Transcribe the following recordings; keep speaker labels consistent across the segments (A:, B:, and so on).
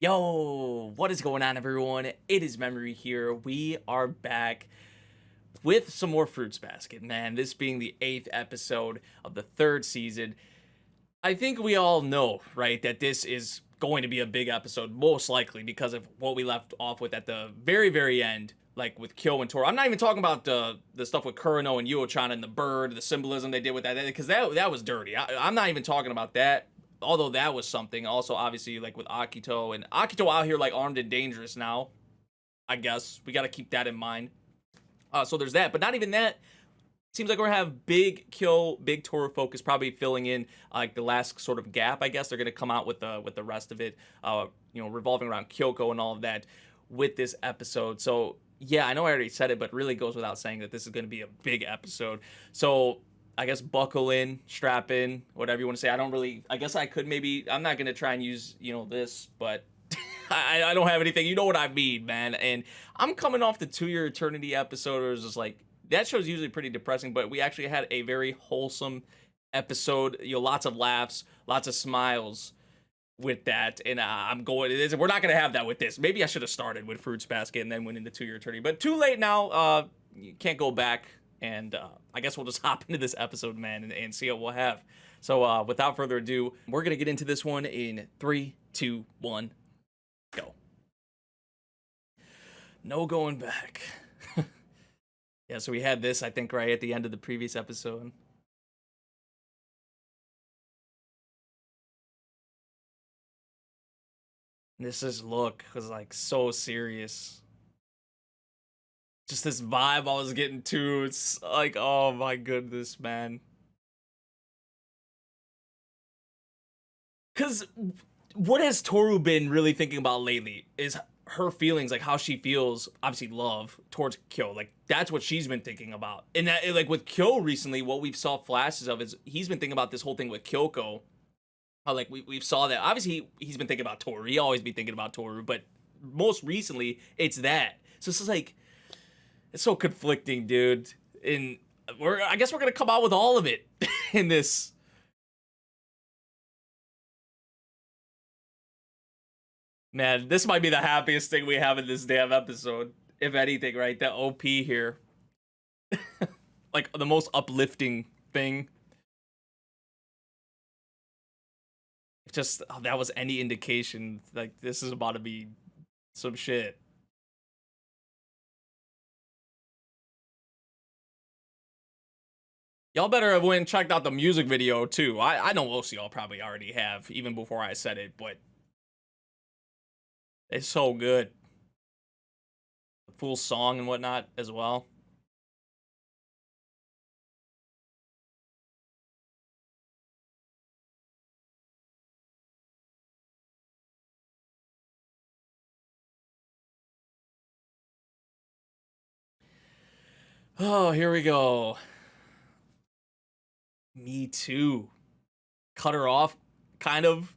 A: Yo, what is going on, everyone? It is Memory here. We are back with some more Fruits Basket, man. This being the 8th episode of the 3rd season. I think we all know, right, that this is going to be a big episode, most likely because of what we left off with at the very, very end, like with Kyo and Toro. I'm not even talking about the stuff with Kurano and Yuo-chan and the bird, the symbolism they did with that, because that was dirty. I'm not even talking about that. Although that was something. Also, obviously, like with Akito. And Akito out here, like, armed and dangerous now. I guess. We got to keep that in mind. So there's that. But not even that. Seems like we're going to have big Kyo, big Toro focus, probably filling in, like, the last sort of gap, I guess. They're going to come out with the rest of it, revolving around Kyoko and all of that with this episode. So, yeah, I know I already said it, but it really goes without saying that this is going to be a big episode. So I guess buckle in, strap in, whatever you want to say. I guess I could maybe, I'm not going to try and use, this, but I don't have anything. You know what I mean, man. And I'm coming off the 2-Year Eternity episode. It was just like, that show's usually pretty depressing, but we actually had a very wholesome episode. Lots of laughs, lots of smiles with that. And we're not going to have that with this. Maybe I should have started with Fruits Basket and then went into 2-Year Eternity, but too late now. You can't go back. And I guess we'll just hop into this episode, man, and see what we'll have. So without further ado, we're going to get into this one in 3, 2, 1, go. No going back. Yeah, so we had this, I think, right at the end of the previous episode. This look was, like, so serious. Just this vibe I was getting too. It's like, oh my goodness, man. Because what has Toru been really thinking about lately is her feelings, like how she feels, obviously love towards Kyo. Like, that's what she's been thinking about. And that, like, with Kyo recently, what we've saw flashes of is he's been thinking about this whole thing with Kyoko. How, like, we've saw that. Obviously, he's been thinking about Toru. He always be thinking about Toru. But most recently, it's that. So it's just like, it's so conflicting, dude. And I guess we're gonna come out with all of it in this. Man, this might be the happiest thing we have in this damn episode, if anything, right? The OP here, like the most uplifting thing. If just that was any indication, like this is about to be some shit. Y'all better have went and checked out the music video too. I know most of y'all probably already have, even before I said it, but it's so good. The full song and whatnot as well. Oh, here we go. Me too. Cut her off, kind of.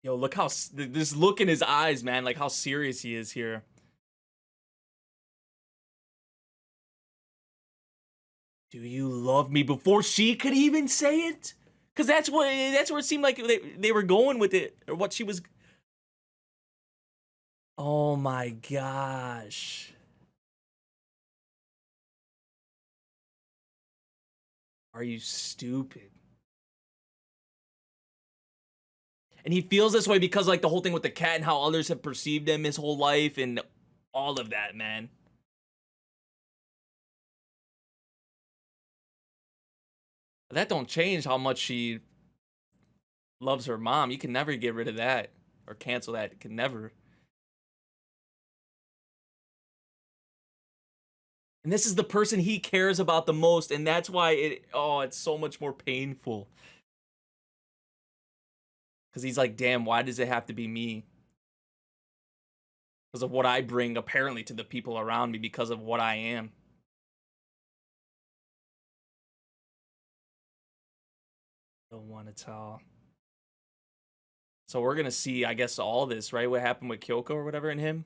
A: Yo, look how this look in his eyes, man. Like how serious he is here. Do you love me? Before she could even say it, because that's where it seemed like they were going with it, or what she was. Oh my gosh. Are you stupid? And he feels this way because, like, the whole thing with the cat and how others have perceived him his whole life and all of that, man. That don't change how much she loves her mom. You can never get rid of that or cancel that. You can never. And this is the person he cares about the most, and that's why it's so much more painful. Because he's like, damn, why does it have to be me? Because of what I bring, apparently, to the people around me because of what I am. Don't want to tell. So we're going to see, I guess, all this, right? What happened with Kyoko or whatever in him?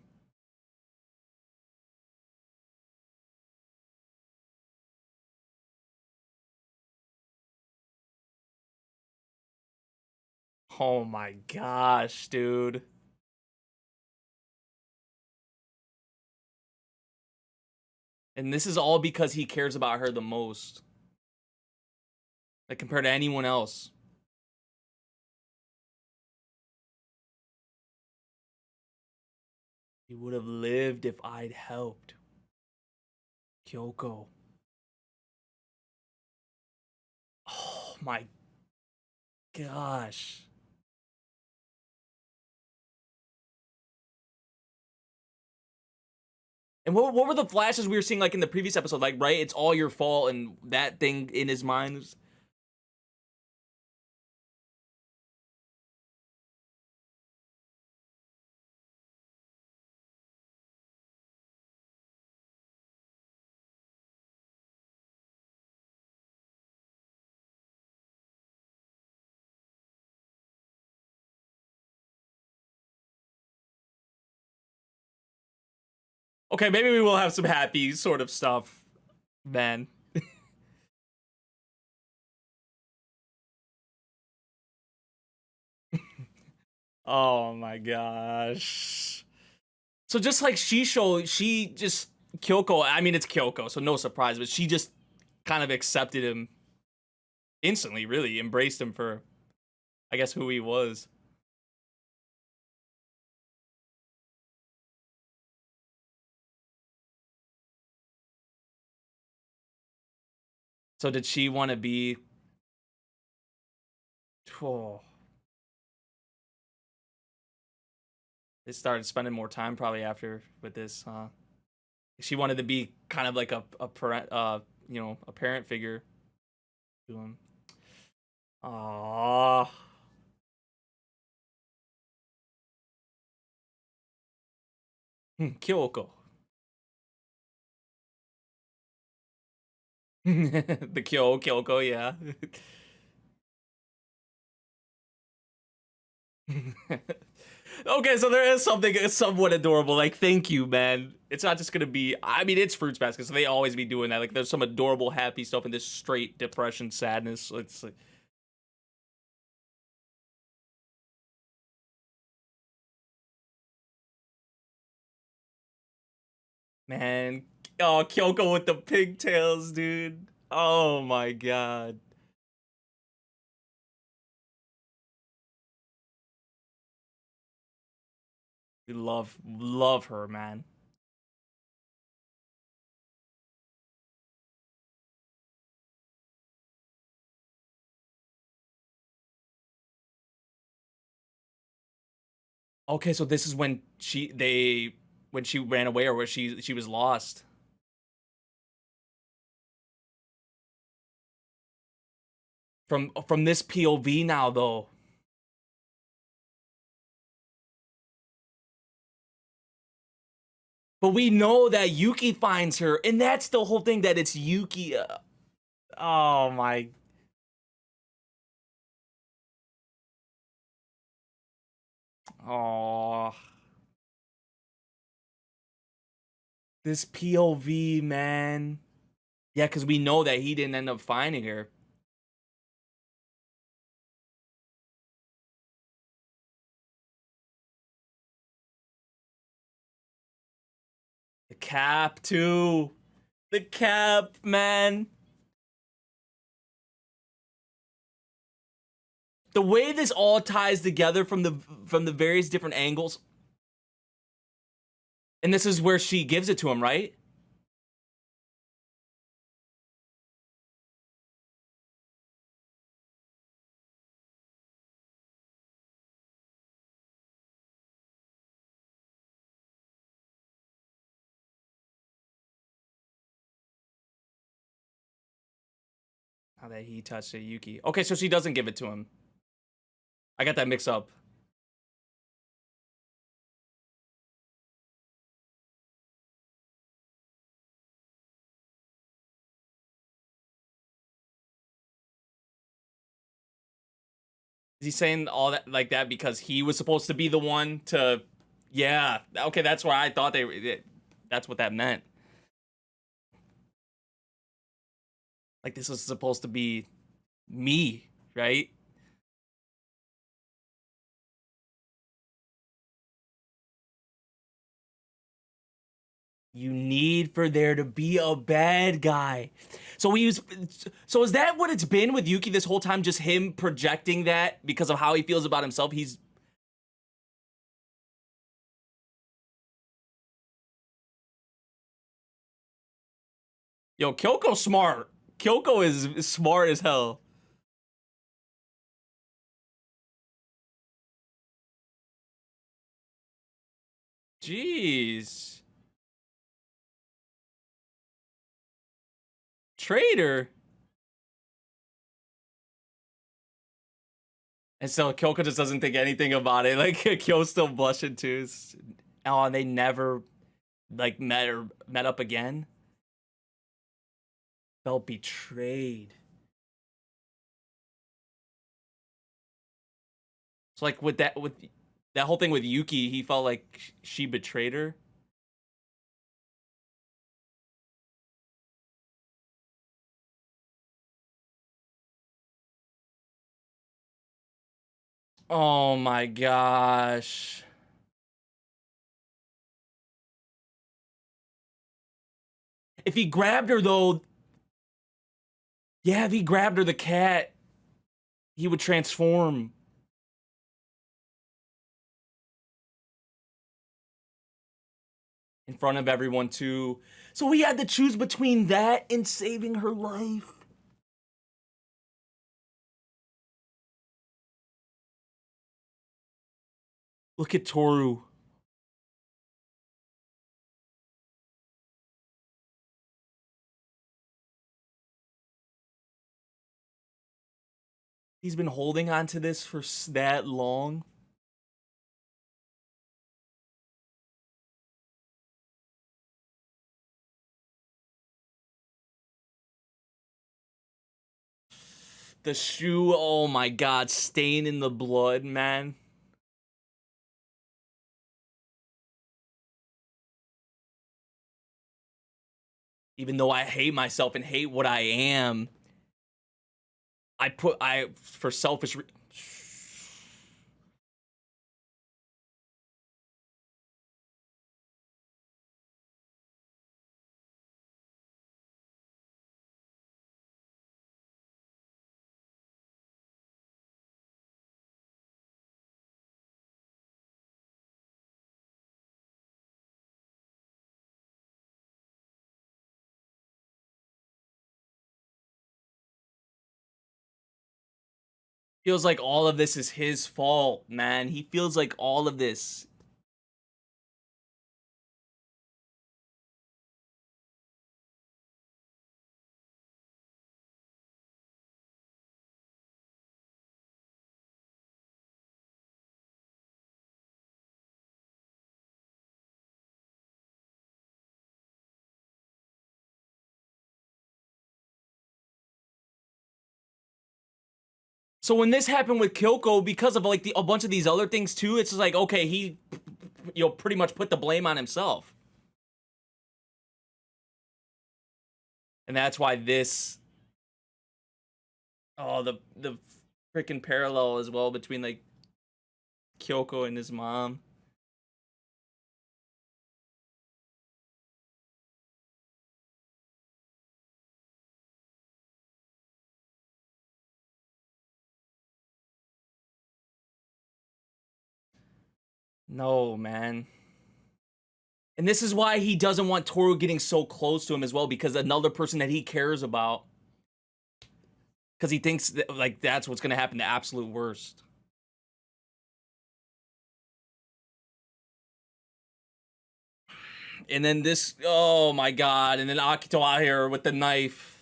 A: Oh my gosh, dude. And this is all because he cares about her the most. Like, compared to anyone else. He would have lived if I'd helped. Kyoko. Oh my gosh. And what were the flashes we were seeing like in the previous episode? Like, right? It's all your fault, and that thing in his mind was... Okay, maybe we will have some happy sort of stuff, man. Oh my gosh. So just like she just Kyoko, I mean it's Kyoko, so no surprise, but she just kind of accepted him instantly, really, embraced him for, I guess, who he was. So did she want to be... Oh. They started spending more time probably after with this, huh? She wanted to be kind of like a parent, you know, a parent figure to him. Aww. Kyoko. The Kyoko, yeah. Okay, so there is something somewhat adorable. Like, thank you, man. It's not just gonna be... I mean, it's Fruits Basket, so they always be doing that. Like, there's some adorable, happy stuff in this straight depression, sadness. It's like... Man. Oh, Kyoko with the pigtails, dude. Oh, my God. We love her, man. Okay, so this is when when she ran away, or where she was lost. From this POV now, though. But we know that Yuki finds her, and that's the whole thing, that it's Yuki. Oh my... Oh, this POV, man. Yeah, because we know that he didn't end up finding her. The cap, too. The cap, man. The way this all ties together from the various different angles. And this is where she gives it to him, right? How that he touched it, Yuki. Okay, so she doesn't give it to him. I got that mixed up. Is he saying all that like that because he was supposed to be the one to... Yeah, okay, that's why I thought that's what that meant. Like, this was supposed to be me, right? You need for there to be a bad guy. So we use. So is that what it's been with Yuki this whole time? Just him projecting that because of how he feels about himself. He's. Yo, Kyoko's smart. Kyoko is smart as hell. Jeez. Traitor. And so Kyoko just doesn't think anything about it. Like Kyo's still blushing too. Oh, and they never like met up again. Felt betrayed. So like with that whole thing with Yuki, he felt like she betrayed her. Oh my gosh. If he grabbed her though, yeah, if he grabbed her, the cat, he would transform. In front of everyone too. So we had to choose between that and saving her life. Look at Toru. He's been holding on to this for that long. The shoe, oh my god, stain in the blood, man. Even though I hate myself and hate what I am, for selfish feels like all of this is his fault, man. He feels like all of this. So when this happened with Kyoko, because of like a bunch of these other things too, it's just like, okay, he, pretty much put the blame on himself. And that's why this, oh, the freaking parallel as well between like Kyoko and his mom. No, man. And this is why he doesn't want Toru getting so close to him as well, because another person that he cares about. Because he thinks that, like, that's what's going to happen, the absolute worst. And then this, oh my god, and then Akito out here with the knife.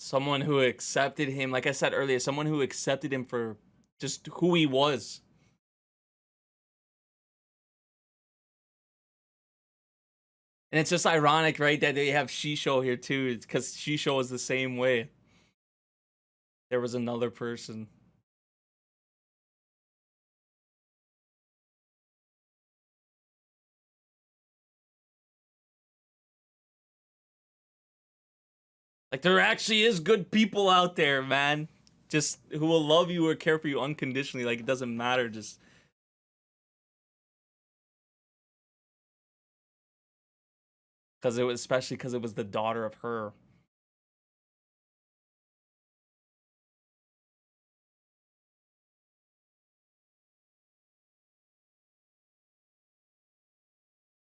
A: Someone who accepted him, like I said earlier, someone who accepted him for just who he was. And it's just ironic, right, that they have Shisho here too. It's because Shisho was the same way. There was another person. Like, there actually is good people out there, man. Just who will love you or care for you unconditionally. Like, it doesn't matter. Just because it was, especially because it was the daughter of her.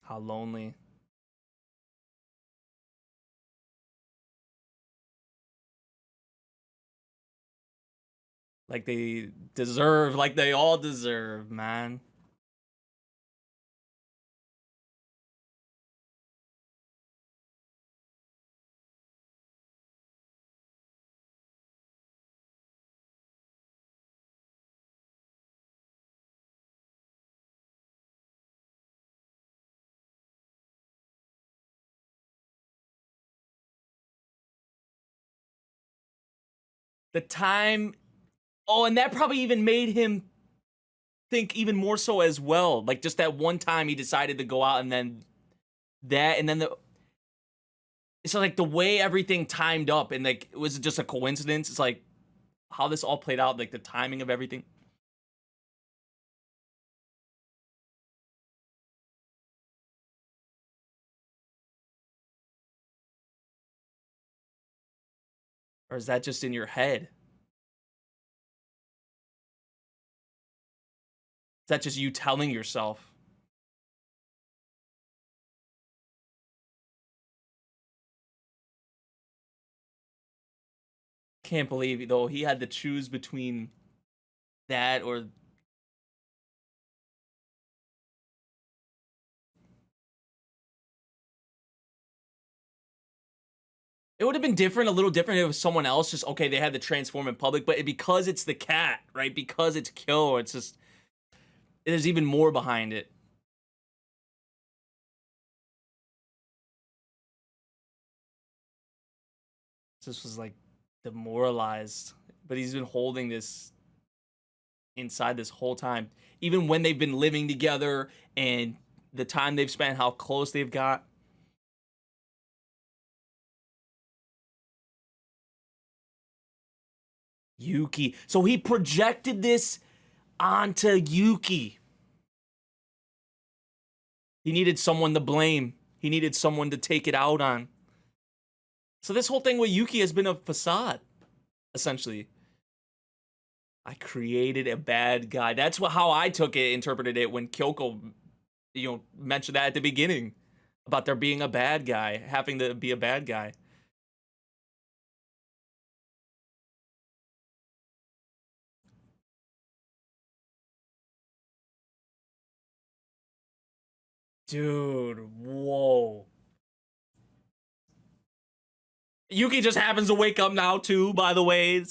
A: How lonely. Like they deserve, like they all deserve, man. The time. Oh, and that probably even made him think even more so as well. Like just that one time he decided to go out and then that and then the it's like the way everything timed up and like it was just a coincidence. It's like how this all played out, like the timing of everything. Or is that just in your head? Is that just you telling yourself? Can't believe though he had to choose between that or it would have been different, a little different if it was someone else. Just okay, they had to transform in public, but because it's the cat, right? Because it's Kyo, it's just there's even more behind it. This was like demoralized, but he's been holding this inside this whole time, even when they've been living together and the time they've spent, how close they've got. Yuki. So he projected this onto Yuki. He needed someone to blame. He needed someone to take it out on. So this whole thing with Yuki has been a facade, essentially. I created a bad guy. That's how I took it, interpreted it when Kyoko, mentioned that at the beginning about there being a bad guy, having to be a bad guy. Dude, whoa. Yuki just happens to wake up now too, by the way.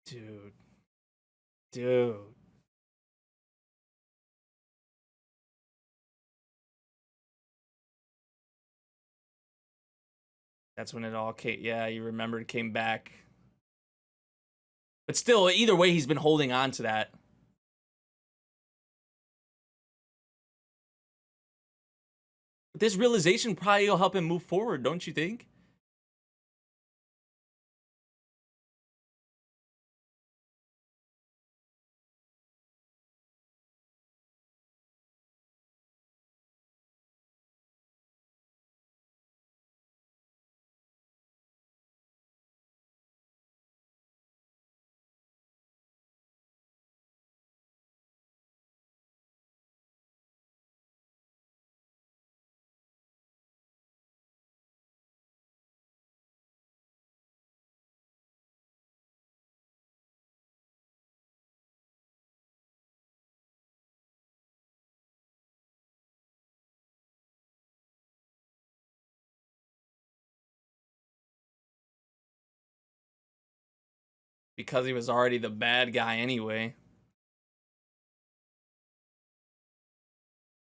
A: Dude. Dude. That's when it all came. Yeah, you remembered, came back. But still, either way, he's been holding on to that. But this realization probably will help him move forward, don't you think? Because he was already the bad guy anyway.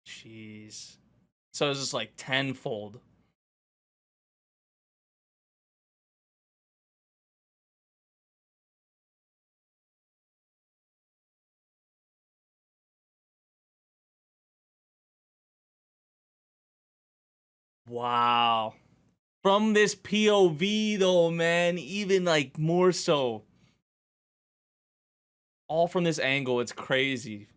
A: Jeez. So it's just like tenfold. Wow. From this POV though, man, even like more so. All from this angle, it's crazy.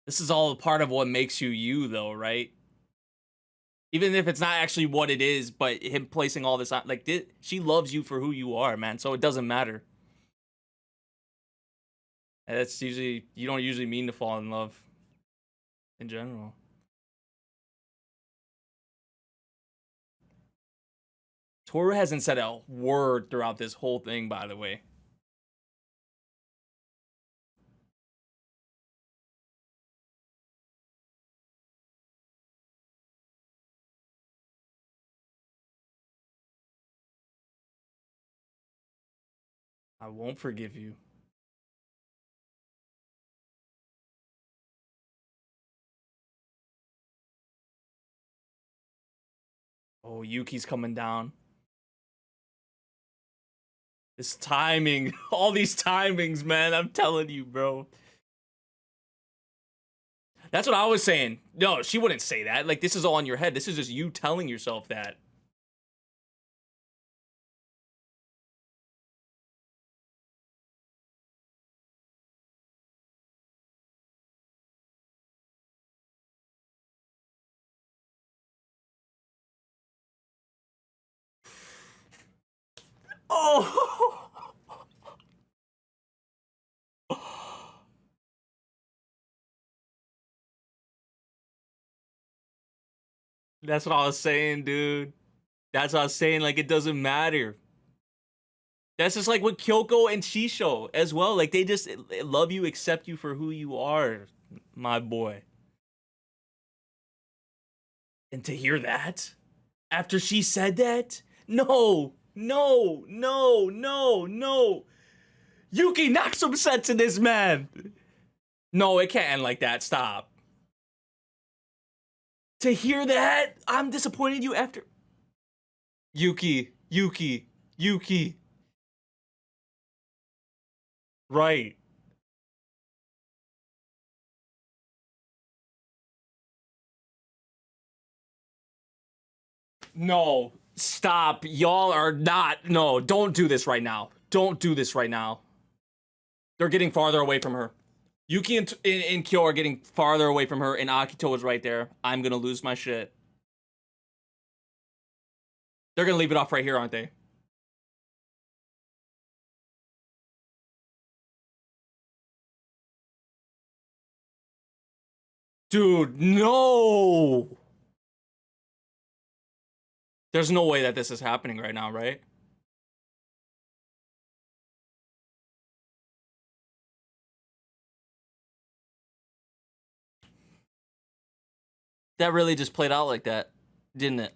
A: This is all part of what makes you you though, right? Even if it's not actually what it is, but him placing all this on, like, she loves you for who you are, man, so it doesn't matter. And that's usually, you don't usually mean to fall in love in general. Toru hasn't said a word throughout this whole thing, by the way. I won't forgive you. Oh, Yuki's coming down. This timing, all these timings, man, I'm telling you, bro. That's what I was saying. No, she wouldn't say that. Like, this is all in your head. This is just you telling yourself that. Oh! That's what I was saying, dude. That's what I was saying. Like, it doesn't matter. That's just like with Kyoko and Shisho as well. Like, they just love you, accept you for who you are, my boy. And to hear that after she said that, no, no, no, no, no. Yuki, knock some sense in this man. No, it can't end like that. Stop. To hear that, I'm disappointed you after. Yuki, Yuki, Yuki. Right. No, stop. Y'all are not. No, don't do this right now. Don't do this right now. They're getting farther away from her. Yuki and Kyo are getting farther away from her, and Akito is right there. I'm gonna lose my shit. They're gonna leave it off right here, aren't they? Dude, no! There's no way that this is happening right now, right? That really just played out like that, didn't it?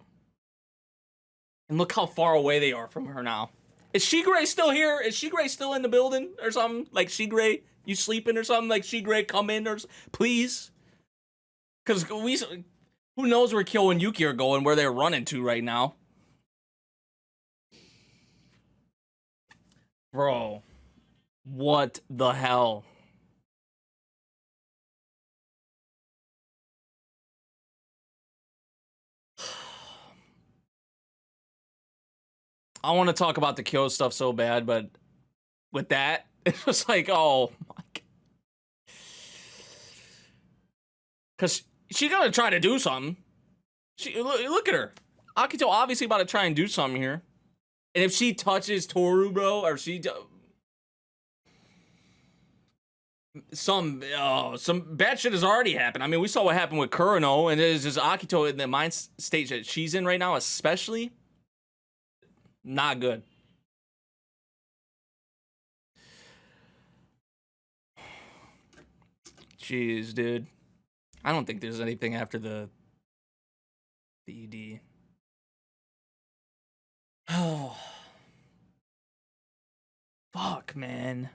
A: And look how far away they are from her now. Is Shigure still here? Is Shigure still in the building or something? Like, Shigure, you sleeping or something? Like, Shigure, come in or please? Because who knows where Kyo and Yuki are going, where they're running to right now. Bro, what the hell? I want to talk about the Kyo stuff so bad, but with that, it's just like, oh my God. Because she's gonna try to do something. Look at her. Akito obviously about to try and do something here. And if she touches Toru, bro, or some bad shit has already happened. I mean, we saw what happened with Kurano, and it's just Akito in the mind state that she's in right now, especially not good. Jeez, dude. I don't think there's anything after the ED. Oh, fuck, man.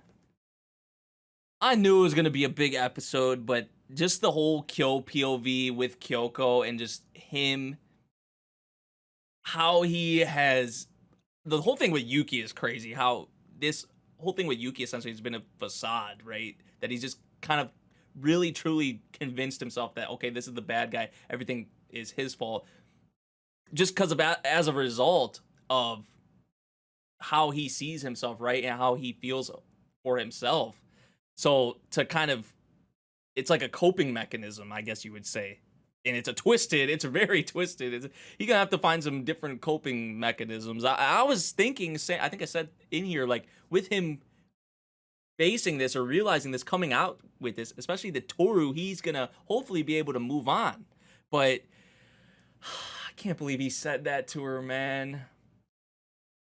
A: I knew it was gonna be a big episode, but just the whole Kyo POV with Kyoko and just him, how he has the whole thing with Yuki is crazy. How this whole thing with Yuki essentially has been a facade, right? That he's just kind of really truly convinced himself that, okay, this is the bad guy, everything is his fault, just because of as a result of how he sees himself, right, and how he feels for himself. So to kind of, it's like a coping mechanism, I guess you would say. And it's very twisted. You're gonna have to find some different coping mechanisms. I was thinking, I think I said in here, like, with him facing this or realizing this, coming out with this, especially the Toru, he's gonna hopefully be able to move on. But I can't believe he said that to her, man.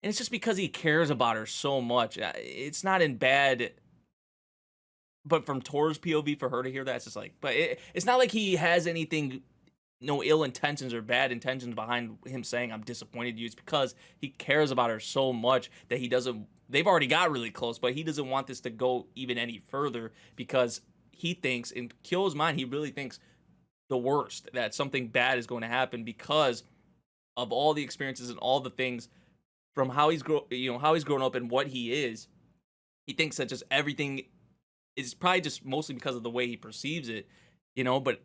A: And it's just because he cares about her so much. It's not in bad, but from Toru's POV, for her to hear that, it's just like, but it's not like he has anything, no ill intentions or bad intentions behind him saying, I'm disappointed in you. It's because he cares about her so much that he doesn't, they've already got really close, but he doesn't want this to go even any further, because he thinks, in Kyo's mind, he really thinks the worst, that something bad is going to happen because of all the experiences and all the things from how he's grown up and what he is. He thinks that just everything is probably just mostly because of the way he perceives it, but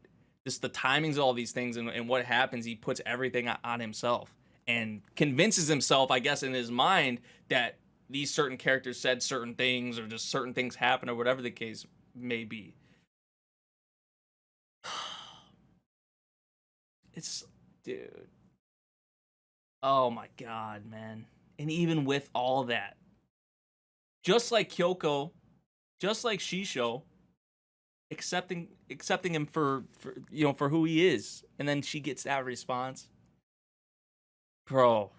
A: just the timings of all these things and what happens, he puts everything on himself and convinces himself, I guess, in his mind, that these certain characters said certain things or just certain things happen or whatever the case may be. It's, dude. Oh my God, man. And even with all that, just like Kyoko, just like Shisho, accepting him for who he is, and then she gets that response. Bro,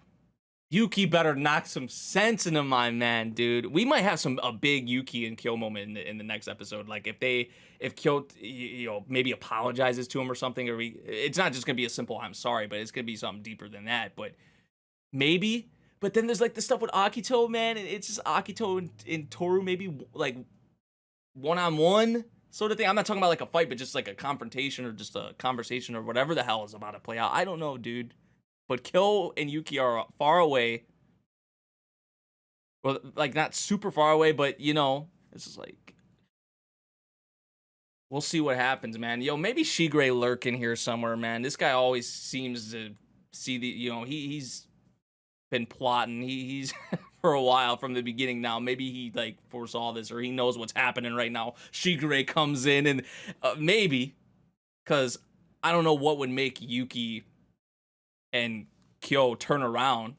A: Yuki better knock some sense into my man, dude. We might have a big Yuki and Kyo moment in the next episode. Like if Kyo, maybe apologizes to him or something, or it's not just gonna be a simple I'm sorry, but it's gonna be something deeper than that. But maybe. But then there's like the stuff with Akito, man, and it's just Akito and Toru, maybe like one-on-one sort of thing. I'm not talking about like a fight, but just like a confrontation or just a conversation or whatever the hell is about to play out. I don't know, dude. But Kyo and Yuki are far away. Well, like not super far away, but it's just like, we'll see what happens, man. Maybe Shigure lurking here somewhere, man. This guy always seems to see he's been plotting. He's for a while from the beginning now. Maybe he like foresaw this, or he knows what's happening right now. Shigure comes in and maybe, because I don't know what would make Yuki and Kyo turn around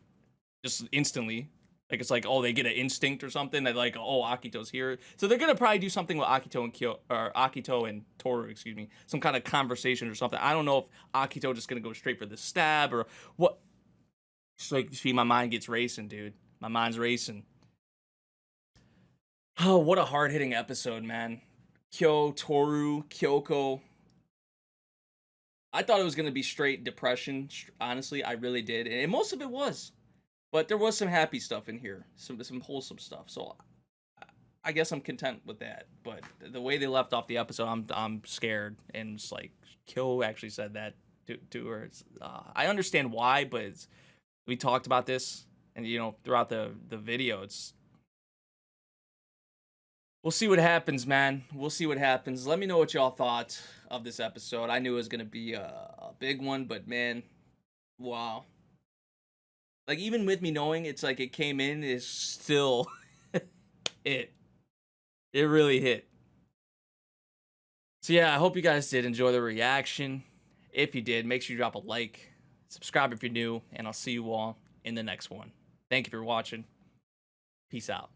A: just instantly. Like, it's like, oh, they get an instinct or something that like, oh, Akito's here. So they're gonna probably do something with Akito and Toru, excuse me, some kind of conversation or something. I don't know if Akito just gonna go straight for the stab or what. Just like, see, my mind gets racing, dude. My mind's racing. Oh, what a hard-hitting episode, man. Kyo, Toru, Kyoko. I thought it was going to be straight depression. Honestly, I really did. And most of it was. But there was some happy stuff in here. Some wholesome stuff. So I guess I'm content with that. But the way they left off the episode, I'm scared. And it's like, Kyo actually said that to her. I understand why, but we talked about this, and throughout the video, we'll see what happens, man. We'll see what happens. Let me know what y'all thought of this episode. I knew it was gonna be a big one, but man, wow. Like, even with me knowing it's like it came in, is still it really hit. So yeah, I hope you guys did enjoy the reaction. If you did, make sure you drop a like, subscribe if you're new, and I'll see you all in the next one. Thank you for watching. Peace out.